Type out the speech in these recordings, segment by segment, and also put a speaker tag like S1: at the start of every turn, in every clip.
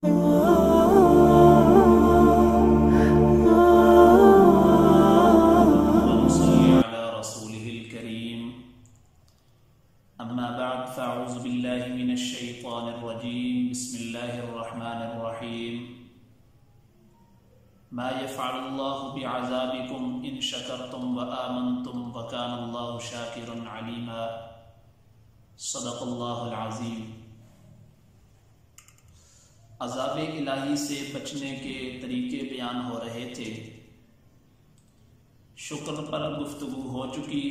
S1: أما بعد فأعوذ بالله من الشيطان الرجيم بسم الله الرحمن الرحيم ما يفعل الله بعذابكم إن شكرتم وآمنتم وكان الله شاكرا عليما صدق الله العظيم۔ عذاب الہی سے بچنے کے طریقے بیان ہو رہے تھے۔ شکر پر گفتگو ہو چکی۔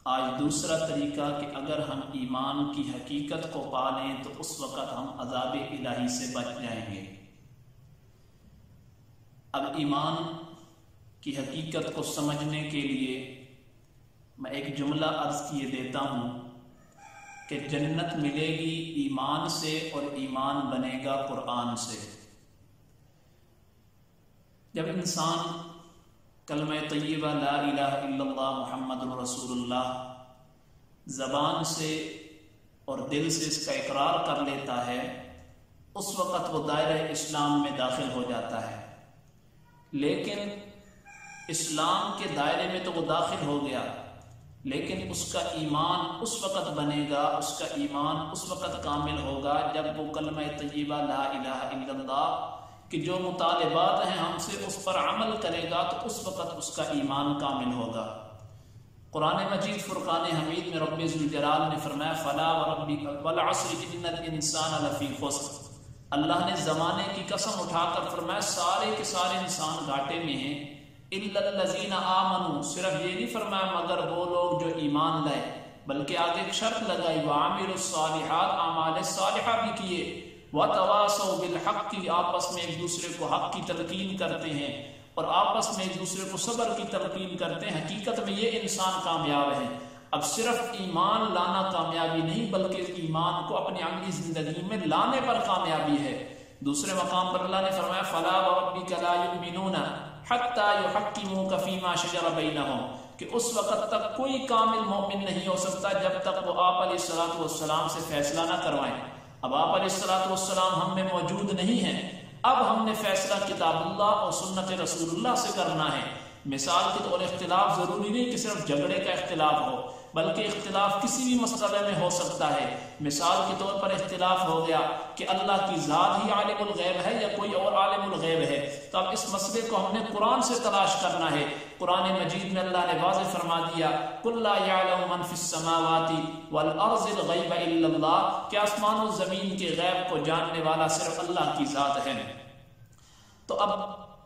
S1: آج دوسرا طریقہ کہ اگر ہم ایمان کی حقیقت کو پا لیں تو اس وقت ہم عذاب الہی سے بچ جائیں گے۔ اب ایمان کی حقیقت کو سمجھنے کے لیے میں ایک جملہ عرض کیے دیتا ہوں کہ جنت ملے گی ایمان سے اور ایمان بنے گا قرآن سے۔ جب انسان کلمہ طیبہ لا الہ الا اللہ محمد رسول اللہ زبان سے اور دل سے اس کا اقرار کر لیتا ہے، اس وقت وہ دائرہ اسلام میں داخل ہو جاتا ہے۔ لیکن اسلام کے دائرے میں تو وہ داخل ہو گیا، لیکن اس کا ایمان اس وقت بنے گا، اس کا ایمان اس وقت کامل ہوگا جب وہ کلمہ طیبہ لا الہ الا اللہ کہ جو مطالبات ہیں ہم سے اس پر عمل کرے گا، تو اس وقت اس کا ایمان کامل ہوگا۔ قرآن مجید فرقان حمید میں رب ذوالجلال نے فرمایا فلا وربک والعصر ان الانسان لفی خسر۔ اللہ نے زمانے کی قسم اٹھا کر فرمایا سارے کے سارے انسان گھاٹے میں ہیں، الا الذین آمنوا، صرف یہ نہیں فرمایا مگر وہ لوگ جو ایمان لائے، بلکہ آگے ایک شرط لگائی وعملوا الصالحات، اعمال صالحہ بھی کیے، وتواصوا بالحق، آپس میں ایک دوسرے کو حق کی تلقین کرتے ہیں اور آپس میں ایک دوسرے کو صبر کی تلقین کرتے ہیں۔ حقیقت میں یہ انسان کامیاب ہے۔ اب صرف ایمان لانا کامیابی نہیں، بلکہ ایمان کو اپنی عملی زندگی میں لانے پر کامیابی ہے۔ دوسرے مقام پر اللہ نے فرمایا فلا وربک لا یؤمنون حتی یحکموک فیما شجر بینہم، کہ اس وقت تک کوئی کامل مومن نہیں ہو سکتا جب تک وہ آپ علیہ الصلوۃ والسلام سے فیصلہ نہ کروائیں۔ اب آپ علیہ الصلوۃ والسلام ہم میں موجود نہیں ہیں، اب ہم نے فیصلہ کتاب اللہ اور سنت رسول اللہ سے کرنا ہے۔ مثال کے طور اختلاف ضروری نہیں کہ صرف جھگڑے کا اختلاف ہو، بلکہ اختلاف کسی بھی مسئلے میں ہو سکتا ہے۔ مثال کے طور پر اختلاف ہو گیا کہ اللہ کی ذات ہی عالم الغیب ہے یا کوئی اور عالم الغیب ہے، تو اب اس مسئلے کو ہم نے قرآن سے تلاش کرنا ہے۔ قرآن مجید میں اللہ نے واضح فرما دیا قل لا یعلم من فی السماوات والارض الغیب الا اللہ، کہ آسمان و زمین کے غیب کو جاننے والا صرف اللہ کی ذات ہے۔ تو اب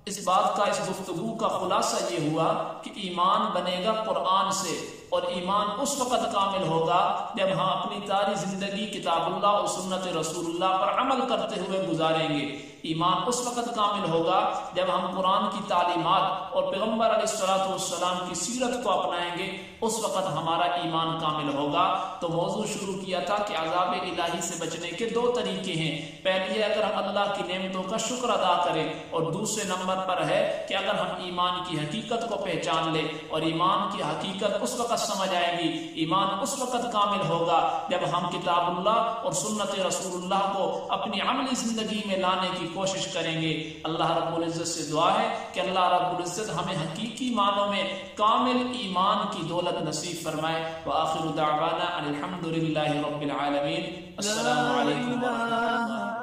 S1: اس بات کا، اس گفتگو کا خلاصہ یہ ہوا کہ ایمان بنے گا قرآن سے، اور ایمان اس وقت کامل ہوگا جب ہم اپنی ساری زندگی کتاب اللہ اور سنت رسول اللہ پر عمل کرتے ہوئے گزاریں گے۔ ایمان اس وقت کامل ہوگا جب ہم قرآن کی تعلیمات اور پیغمبر علیہ الصلوۃ والسلام کی سیرت کو اپنائیں گے، اس وقت ہمارا ایمان کامل ہوگا۔ تو موضوع شروع کیا تھا کہ عذاب الہی سے بچنے کے دو طریقے ہیں۔ پہلی ہے اگر ہم اللہ کی نعمتوں کا شکر ادا کریں، اور دوسرے نمبر پر ہے کہ اگر ہم ایمان کی حقیقت کو پہچان لیں، اور ایمان کی حقیقت اس وقت سمجھ آئے گی، ایمان اس وقت کامل ہوگا جب ہم کتاب اللہ اور سنت رسول اللہ کو اپنی عملی زندگی میں لانے کی کوشش کریں گے۔ اللہ رب العزت سے دعا ہے کہ اللہ رب العزت ہمیں حقیقی معنوں میں کامل ایمان کی دولت نصیب فرمائے۔ وآخر دعوانا ان الحمد للہ رب العالمین۔ السلام علیکم ورحمۃ اللہ۔